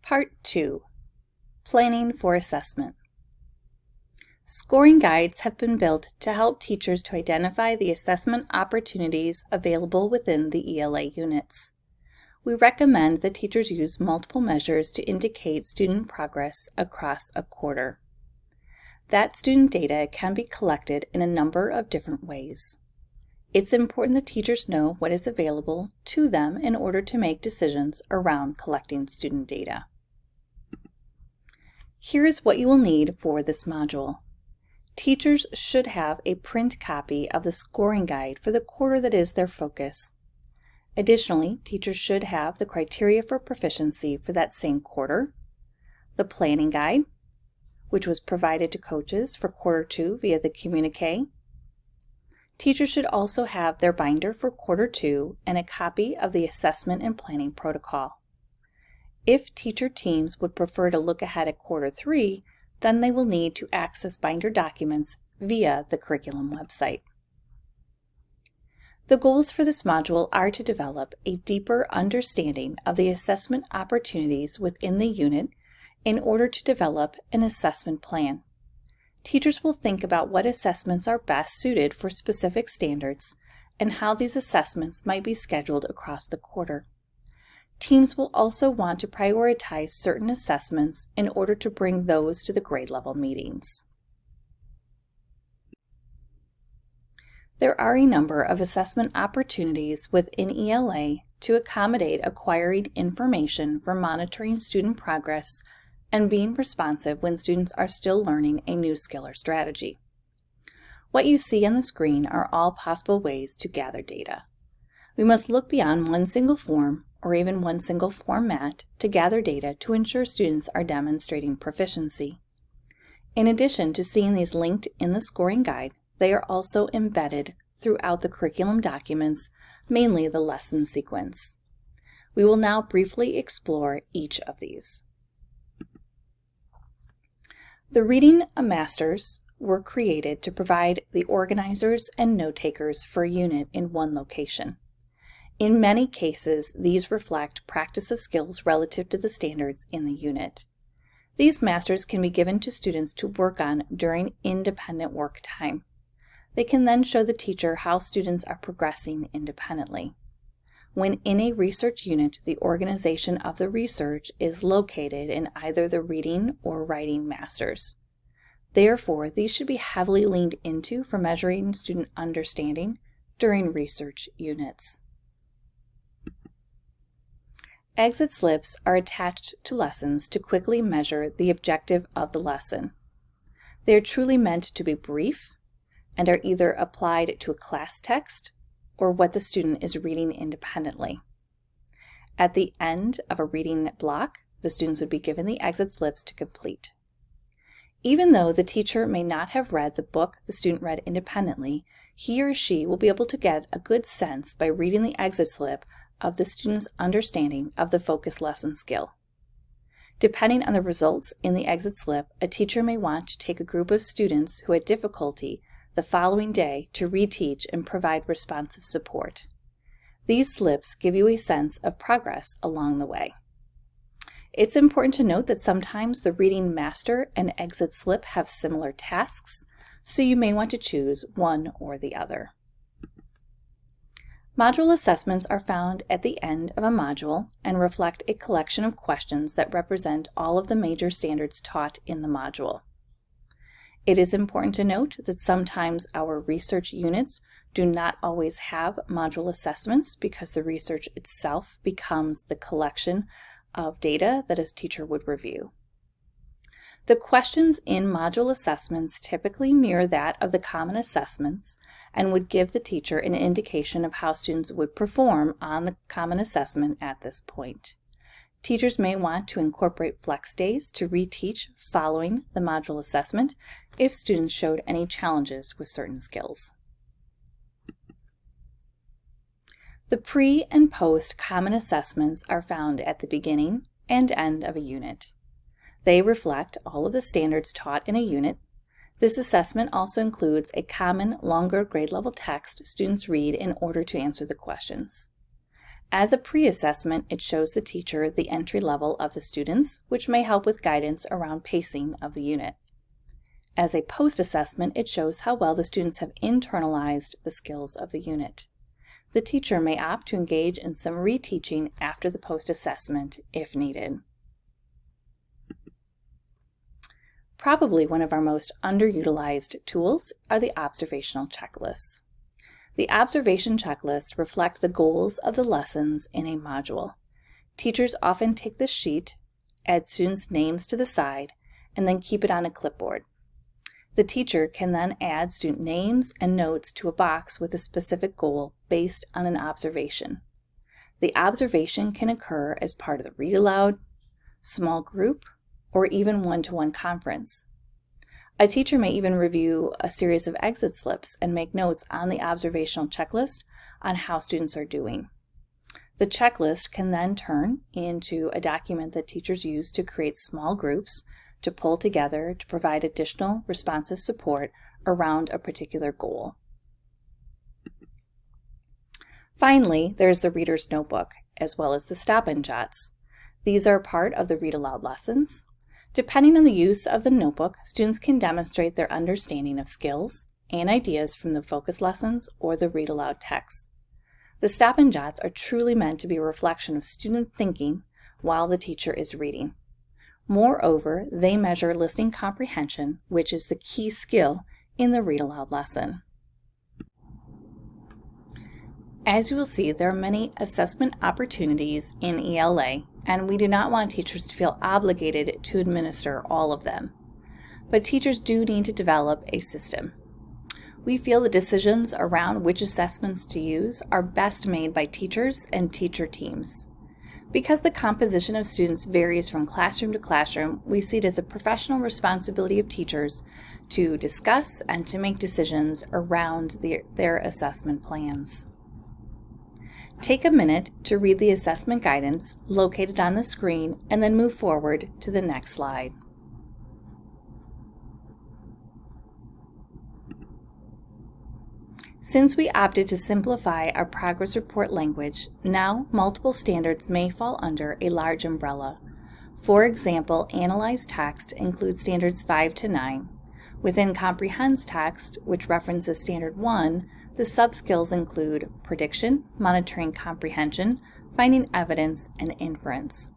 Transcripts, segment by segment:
Part 2. Planning for Assessment. Scoring guides have been built to help teachers to identify the assessment opportunities available within the ELA units. We recommend that teachers use multiple measures to indicate student progress across a quarter. That student data can be collected in a number of different ways. It's important that teachers know what is available to them in order to make decisions around collecting student data. Here is what you will need for this module. Teachers should have a print copy of the scoring guide for the quarter that is their focus. Additionally, teachers should have the criteria for proficiency for that same quarter, the planning guide, which was provided to coaches for quarter 2 via the communique. Teachers should also have their binder for quarter 2 and a copy of the assessment and planning protocol. If teacher teams would prefer to look ahead at quarter 3, then they will need to access binder documents via the curriculum website. The goals for this module are to develop a deeper understanding of the assessment opportunities within the unit in order to develop an assessment plan. Teachers will think about what assessments are best suited for specific standards and how these assessments might be scheduled across the quarter. Teams will also want to prioritize certain assessments in order to bring those to the grade level meetings. There are a number of assessment opportunities within ELA to accommodate acquiring information for monitoring student progress and being responsive when students are still learning a new skill or strategy. What you see on the screen are all possible ways to gather data. We must look beyond one single form or even one single format to gather data to ensure students are demonstrating proficiency. In addition to seeing these linked in the scoring guide, they are also embedded throughout the curriculum documents, mainly the lesson sequence. We will now briefly explore each of these. The Reading Masters were created to provide the organizers and note-takers for a unit in one location. In many cases, these reflect practice of skills relative to the standards in the unit. These masters can be given to students to work on during independent work time. They can then show the teacher how students are progressing independently. When in a research unit, the organization of the research is located in either the reading or writing masters. Therefore, these should be heavily leaned into for measuring student understanding during research units. Exit slips are attached to lessons to quickly measure the objective of the lesson. They are truly meant to be brief and are either applied to a class text or what the student is reading independently. At the end of a reading block, the students would be given the exit slips to complete. Even though the teacher may not have read the book the student read independently, he or she will be able to get a good sense by reading the exit slip of the student's understanding of the focused lesson skill. Depending on the results in the exit slip, a teacher may want to take a group of students who had difficulty the following day to reteach and provide responsive support. These slips give you a sense of progress along the way. It's important to note that sometimes the reading master and exit slip have similar tasks, so you may want to choose one or the other. Module assessments are found at the end of a module and reflect a collection of questions that represent all of the major standards taught in the module. It is important to note that sometimes our research units do not always have module assessments because the research itself becomes the collection of data that a teacher would review. The questions in module assessments typically mirror that of the common assessments and would give the teacher an indication of how students would perform on the common assessment at this point. Teachers may want to incorporate flex days to reteach following the module assessment if students showed any challenges with certain skills. The pre and post common assessments are found at the beginning and end of a unit. They reflect all of the standards taught in a unit. This assessment also includes a common, longer grade level text students read in order to answer the questions. As a pre-assessment, it shows the teacher the entry level of the students, which may help with guidance around pacing of the unit. As a post-assessment, it shows how well the students have internalized the skills of the unit. The teacher may opt to engage in some reteaching after the post-assessment if needed. Probably one of our most underutilized tools are the observational checklists. The observation checklists reflect the goals of the lessons in a module. Teachers often take this sheet, add students' names to the side, and then keep it on a clipboard. The teacher can then add student names and notes to a box with a specific goal based on an observation. The observation can occur as part of the read aloud, small group, or even one-to-one conference. A teacher may even review a series of exit slips and make notes on the observational checklist on how students are doing. The checklist can then turn into a document that teachers use to create small groups to pull together to provide additional responsive support around a particular goal. Finally, there's the reader's notebook, as well as the stop-and jots. These are part of the read aloud lessons. Depending on the use of the notebook, students can demonstrate their understanding of skills and ideas from the focus lessons or the read aloud text. The stop-and jots are truly meant to be a reflection of student thinking while the teacher is reading. Moreover, they measure listening comprehension, which is the key skill in the read aloud lesson. As you will see, there are many assessment opportunities in ELA, and we do not want teachers to feel obligated to administer all of them. But teachers do need to develop a system. We feel the decisions around which assessments to use are best made by teachers and teacher teams. Because the composition of students varies from classroom to classroom, we see it as a professional responsibility of teachers to discuss and to make decisions around their assessment plans. Take a minute to read the assessment guidance located on the screen and then move forward to the next slide. Since we opted to simplify our progress report language, now multiple standards may fall under a large umbrella. For example, Analyze Text includes standards 5 to 9. Within Comprehends Text, which references standard 1, the subskills include prediction, monitoring comprehension, finding evidence, and inference.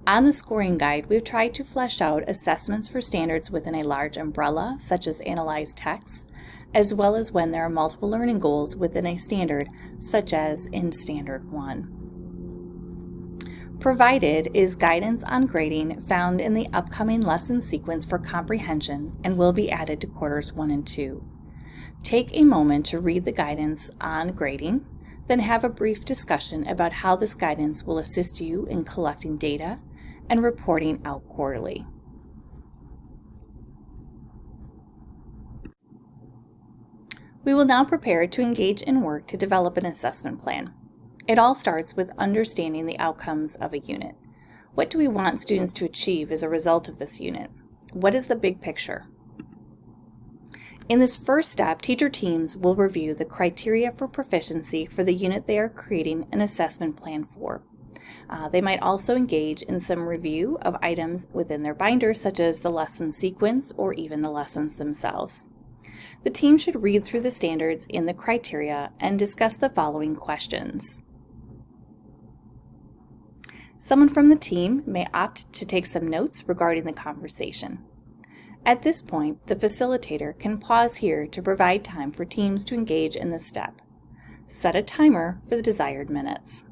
On the scoring guide, we've tried to flesh out assessments for standards within a large umbrella, such as Analyze Text, as well as when there are multiple learning goals within a standard, such as in Standard 1. Provided is guidance on grading found in the upcoming lesson sequence for comprehension and will be added to quarters 1 and 2. Take a moment to read the guidance on grading, then have a brief discussion about how this guidance will assist you in collecting data and reporting out quarterly. We will now prepare to engage in work to develop an assessment plan. It all starts with understanding the outcomes of a unit. What do we want students to achieve as a result of this unit? What is the big picture? In this first step, teacher teams will review the criteria for proficiency for the unit they are creating an assessment plan for. They might also engage in some review of items within their binder, such as the lesson sequence or even the lessons themselves. The team should read through the standards in the criteria and discuss the following questions. Someone from the team may opt to take some notes regarding the conversation. At this point, the facilitator can pause here to provide time for teams to engage in this step. Set a timer for the desired minutes.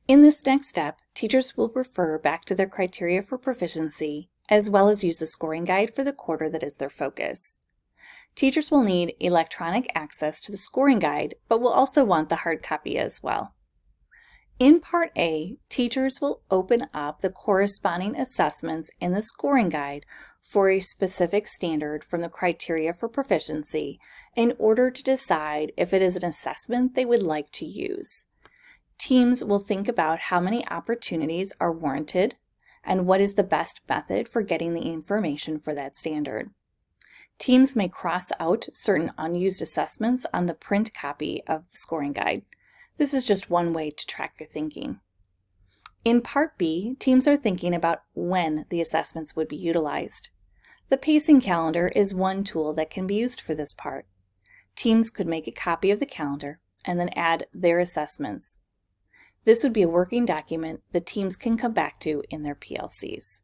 In this next step, teachers will refer back to their criteria for proficiency, as well as use the scoring guide for the quarter that is their focus. Teachers will need electronic access to the scoring guide, but will also want the hard copy as well. In Part A, teachers will open up the corresponding assessments in the scoring guide for a specific standard from the criteria for proficiency in order to decide if it is an assessment they would like to use. Teams will think about how many opportunities are warranted and what is the best method for getting the information for that standard. Teams may cross out certain unused assessments on the print copy of the scoring guide. This is just one way to track your thinking. In Part B, teams are thinking about when the assessments would be utilized. The pacing calendar is one tool that can be used for this part. Teams could make a copy of the calendar and then add their assessments. This would be a working document that teams can come back to in their PLCs.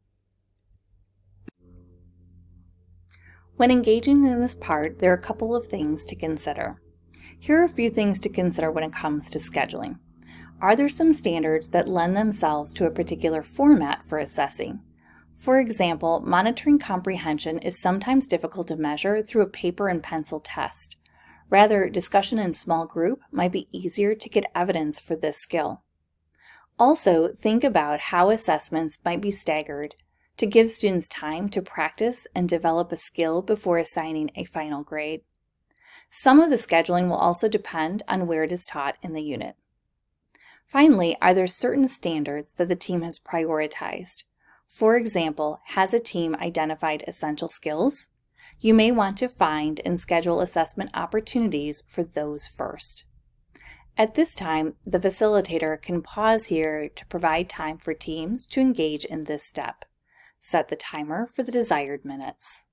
When engaging in this part, there are a couple of things to consider. Here are a few things to consider when it comes to scheduling. Are there some standards that lend themselves to a particular format for assessing? For example, monitoring comprehension is sometimes difficult to measure through a paper and pencil test. Rather, discussion in small group might be easier to get evidence for this skill. Also, think about how assessments might be staggered to give students time to practice and develop a skill before assigning a final grade. Some of the scheduling will also depend on where it is taught in the unit. Finally, are there certain standards that the team has prioritized? For example, has a team identified essential skills? You may want to find and schedule assessment opportunities for those first. At this time, the facilitator can pause here to provide time for teams to engage in this step. Set the timer for the desired minutes.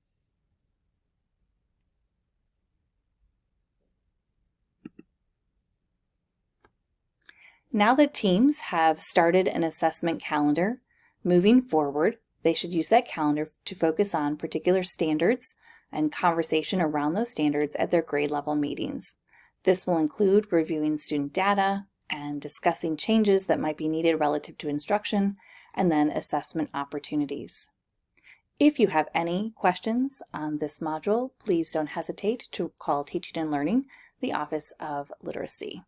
Now that teams have started an assessment calendar, moving forward, they should use that calendar to focus on particular standards and conversation around those standards at their grade level meetings. This will include reviewing student data and discussing changes that might be needed relative to instruction, and then assessment opportunities. If you have any questions on this module, please don't hesitate to call Teaching and Learning, the Office of Literacy.